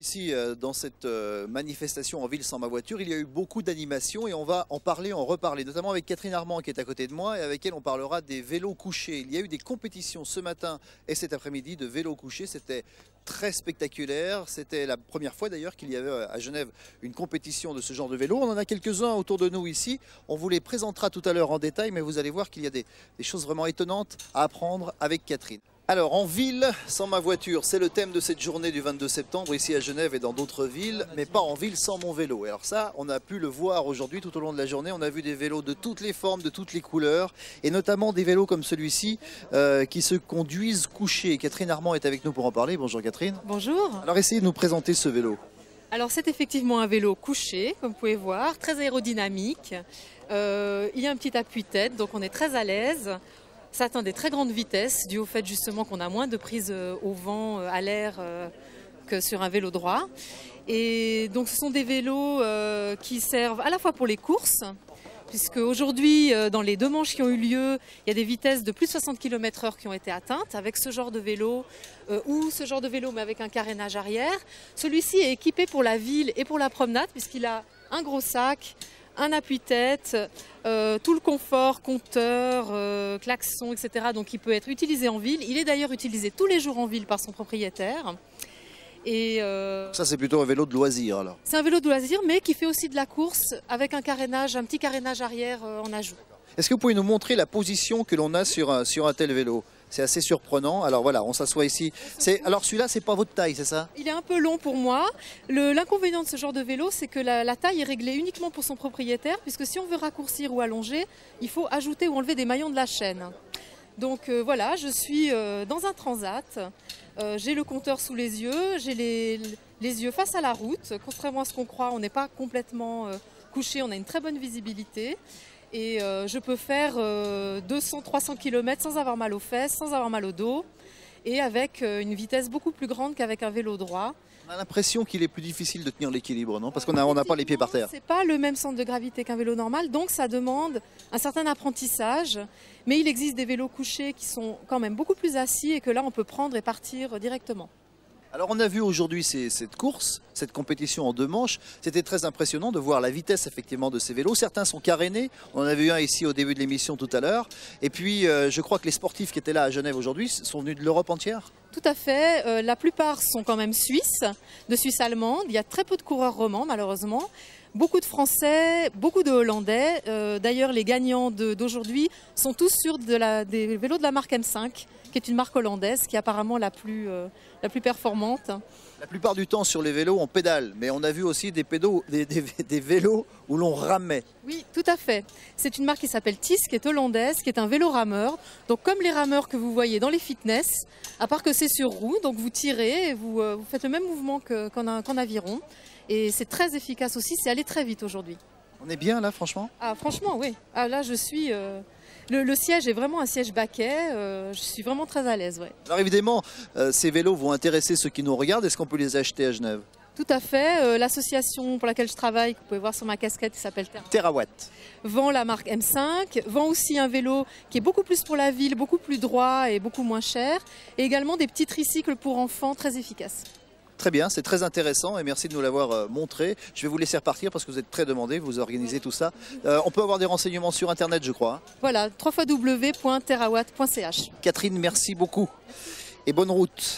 Ici, dans cette manifestation en ville sans ma voiture, il y a eu beaucoup d'animations et on va en parler, en reparler, notamment avec Catherine Armand qui est à côté de moi et avec elle on parlera des vélos couchés. Il y a eu des compétitions ce matin et cet après-midi de vélos couchés, c'était très spectaculaire. C'était la première fois d'ailleurs qu'il y avait à Genève une compétition de ce genre de vélo. On en a quelques-uns autour de nous ici. On vous les présentera tout à l'heure en détail, mais vous allez voir qu'il y a des choses vraiment étonnantes à apprendre avec Catherine. Alors, en ville, sans ma voiture, c'est le thème de cette journée du 22 septembre, ici à Genève et dans d'autres villes, mais pas en ville sans mon vélo. Et alors ça, on a pu le voir aujourd'hui tout au long de la journée. On a vu des vélos de toutes les formes, de toutes les couleurs, et notamment des vélos comme celui-ci qui se conduisent couchés. Catherine Armand est avec nous pour en parler. Bonjour Catherine. Bonjour. Alors essayez de nous présenter ce vélo. Alors c'est effectivement un vélo couché, comme vous pouvez voir, très aérodynamique. Il y a un petit appui-tête, donc on est très à l'aise. Ça atteint des très grandes vitesses, dû au fait justement qu'on a moins de prise au vent, à l'air que sur un vélo droit. Et donc ce sont des vélos qui servent à la fois pour les courses, puisque aujourd'hui, dans les deux manches qui ont eu lieu, il y a des vitesses de plus de 60 km/h qui ont été atteintes avec ce genre de vélo ou ce genre de vélo mais avec un carénage arrière. Celui-ci est équipé pour la ville et pour la promenade puisqu'il a un gros sac, un appui-tête, tout le confort, compteur, klaxon, etc. Donc il peut être utilisé en ville. Il est d'ailleurs utilisé tous les jours en ville par son propriétaire. Et Ça c'est plutôt un vélo de loisir alors. c'est un vélo de loisir mais qui fait aussi de la course avec un carénage, un petit carénage arrière en ajout. Est-ce que vous pouvez nous montrer la position que l'on a sur un tel vélo? C'est assez surprenant. Alors voilà, on s'assoit ici. Alors celui-là, c'est pas votre taille, c'est ça? Il est un peu long pour moi. L'inconvénient de ce genre de vélo, c'est que la taille est réglée uniquement pour son propriétaire, puisque si on veut raccourcir ou allonger, il faut ajouter ou enlever des maillons de la chaîne. Donc voilà, je suis dans un transat. J'ai le compteur sous les yeux, j'ai les yeux face à la route. Contrairement à ce qu'on croit, on n'est pas complètement couché, on a une très bonne visibilité. Et je peux faire 200-300 km sans avoir mal aux fesses, sans avoir mal au dos et avec une vitesse beaucoup plus grande qu'avec un vélo droit. On a l'impression qu'il est plus difficile de tenir l'équilibre, non? Parce qu'on n'a pas les pieds par terre. C'est pas le même centre de gravité qu'un vélo normal, donc ça demande un certain apprentissage. Mais il existe des vélos couchés qui sont quand même beaucoup plus assis et que là on peut prendre et partir directement. Alors on a vu aujourd'hui cette course, cette compétition en deux manches. C'était très impressionnant de voir la vitesse effectivement de ces vélos. Certains sont carénés. On en a vu un ici au début de l'émission tout à l'heure. Et puis je crois que les sportifs qui étaient là à Genève aujourd'hui sont venus de l'Europe entière. Tout à fait. La plupart sont quand même suisses, de Suisse allemande. Il y a très peu de coureurs romans malheureusement. Beaucoup de Français, beaucoup de Hollandais. D'ailleurs, les gagnants d'aujourd'hui sont tous sur des vélos de la marque M5, qui est une marque hollandaise, qui est apparemment la plus performante. La plupart du temps sur les vélos, on pédale, mais on a vu aussi des vélos où l'on ramait. Oui, tout à fait. C'est une marque qui s'appelle TIS, qui est hollandaise, qui est un vélo rameur. Donc comme les rameurs que vous voyez dans les fitness, à part que c'est sur roue, donc vous tirez et vous faites le même mouvement qu'en aviron. Et c'est très efficace aussi, c'est allé très vite aujourd'hui. On est bien là, franchement? Ah, franchement, oui. Ah, là, je suis... Le siège est vraiment un siège baquet, je suis vraiment très à l'aise. Ouais. Alors évidemment, ces vélos vont intéresser ceux qui nous regardent. Est-ce qu'on peut les acheter à Genève? Tout à fait. L'association pour laquelle je travaille, que vous pouvez voir sur ma casquette, qui s'appelle Terawatt, vend la marque M5, vend aussi un vélo qui est beaucoup plus pour la ville, beaucoup plus droit et beaucoup moins cher, et également des petits tricycles pour enfants très efficaces. Très bien, c'est très intéressant et merci de nous l'avoir montré. Je vais vous laisser repartir parce que vous êtes très demandé, vous organisez tout ça. On peut avoir des renseignements sur Internet, je crois. Voilà, www.terawatt.ch. Catherine, merci beaucoup et bonne route.